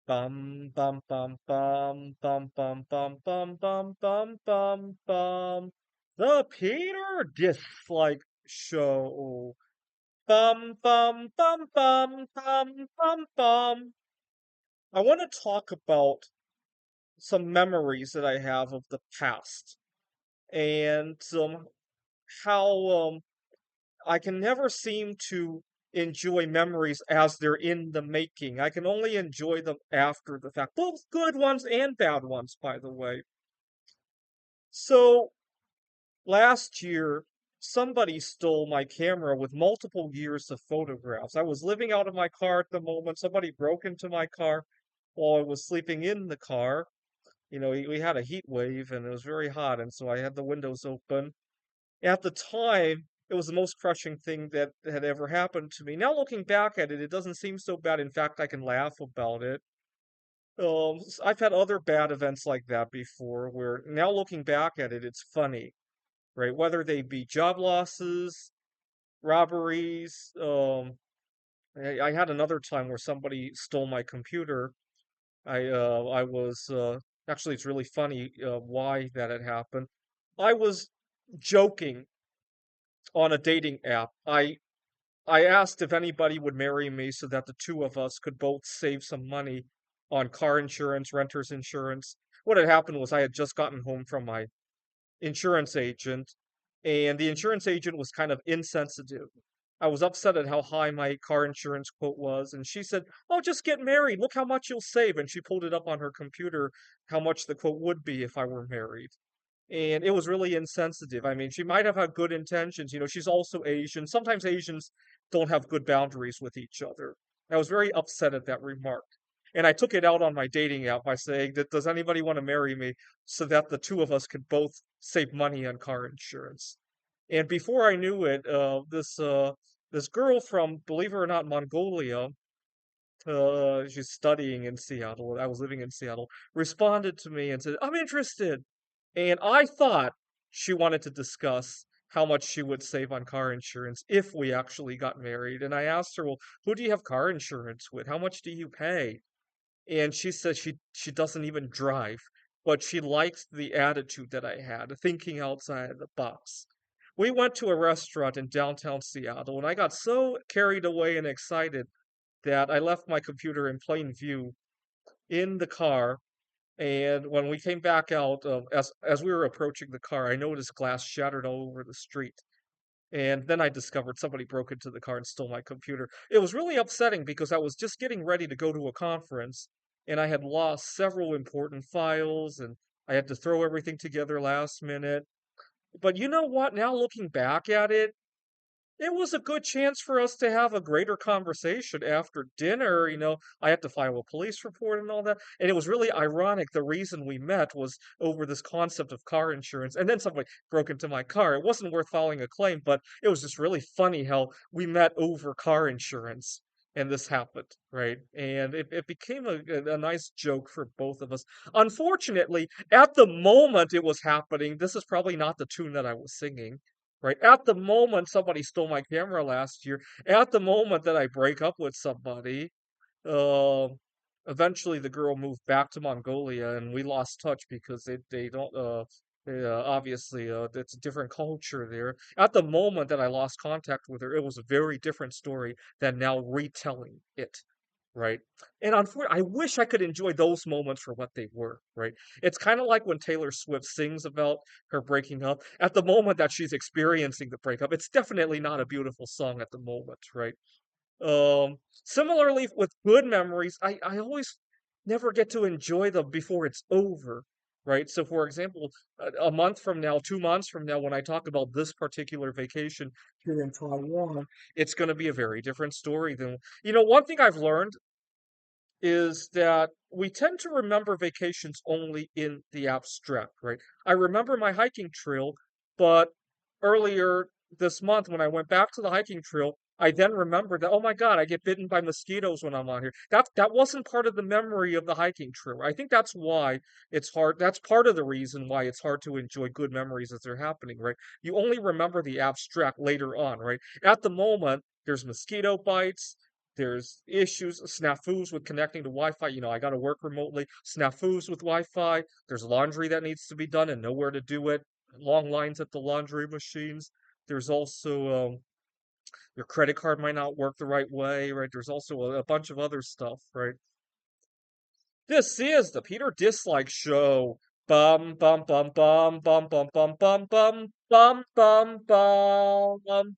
Bum bum bum bum bum bum bum bum bum bum bum bum. The Peter Dislike Show. Bum bum bum bum bum bum bum. I want to talk about some memories that I have of the past and how I can never seem to enjoy memories as they're in the making. I can only enjoy them after the fact, both good ones and bad ones, by the way. So last year, somebody stole my camera with multiple years of photographs. I was living out of my car at the moment. Somebody broke into my car while I was sleeping in the car. We had a heat wave and it was very hot, and so I had the windows open. At the time, it was the most crushing thing that had ever happened to me. Now looking back at it, it doesn't seem so bad. In fact, I can laugh about it. I've had other bad events like that before, where now looking back at it, it's funny, right? Whether they be job losses, robberies. I had another time where somebody stole my computer. I was actually, it's really funny why that had happened. I was joking on a dating app. I asked if anybody would marry me so that the two of us could both save some money on car insurance, renter's insurance. What had happened was I had just gotten home from my insurance agent, and the insurance agent was kind of insensitive. I was upset at how high my car insurance quote was, and she said, "Oh, just get married. Look how much you'll save." And she pulled it up on her computer how much the quote would be if I were married. And it was really insensitive. I mean, she might have had good intentions. She's also Asian. Sometimes Asians don't have good boundaries with each other. I was very upset at that remark. And I took it out on my dating app by saying that, does anybody want to marry me so that the two of us could both save money on car insurance? And before I knew it, this girl from, believe it or not, Mongolia, she's studying in Seattle. I was living in Seattle, responded to me and said, "I'm interested." And I thought she wanted to discuss how much she would save on car insurance if we actually got married. And I asked her, "Well, who do you have car insurance with? How much do you pay?" And she said she doesn't even drive, but she liked the attitude that I had, thinking outside the box. We went to a restaurant in downtown Seattle, and I got so carried away and excited that I left my computer in plain view in the car. And when we came back out, as we were approaching the car, I noticed glass shattered all over the street. And then I discovered somebody broke into the car and stole my computer. It was really upsetting because I was just getting ready to go to a conference, and I had lost several important files, and I had to throw everything together last minute. But you know what? Now looking back at it, it was a good chance for us to have a greater conversation after dinner. I had to file a police report and all that. And it was really ironic. The reason we met was over this concept of car insurance. And then somebody broke into my car. It wasn't worth filing a claim, but it was just really funny how we met over car insurance. And this happened, right? And it became a nice joke for both of us. Unfortunately, at the moment it was happening, this is probably not the tune that I was singing, right? At the moment somebody stole my camera last year, at the moment that I break up with somebody, uh, eventually the girl moved back to Mongolia and we lost touch because they don't obviously it's a different culture there. At the moment that I lost contact with her, it was a very different story than now retelling it. Right. And unfortunately, I wish I could enjoy those moments for what they were, right? It's kind of like when Taylor Swift sings about her breaking up. At the moment that she's experiencing the breakup, it's definitely not a beautiful song at the moment, right? Similarly with good memories, I always never get to enjoy them before it's over, right? So for example, a month from now, 2 months from now, when I talk about this particular vacation here in Taiwan, it's going to be a very different story than, one thing I've learned is that we tend to remember vacations only in the abstract, right? I remember my hiking trail, but earlier this month when I went back to the hiking trail, I then remembered that, oh my God, I get bitten by mosquitoes when I'm on here. That wasn't part of the memory of the hiking trail. I think that's why it's hard. That's part of the reason why it's hard to enjoy good memories as they're happening, right? You only remember the abstract later on, right? At the moment, there's mosquito bites, There's issues, snafus with connecting to Wi-Fi. I got to work remotely. Snafus with Wi-Fi. There's laundry that needs to be done and nowhere to do it. Long lines at the laundry machines. There's also your credit card might not work the right way, right? There's also a bunch of other stuff, right? This is the Peter Dislike Show. Bum bum bum bum bum bum bum bum bum bum bum bum.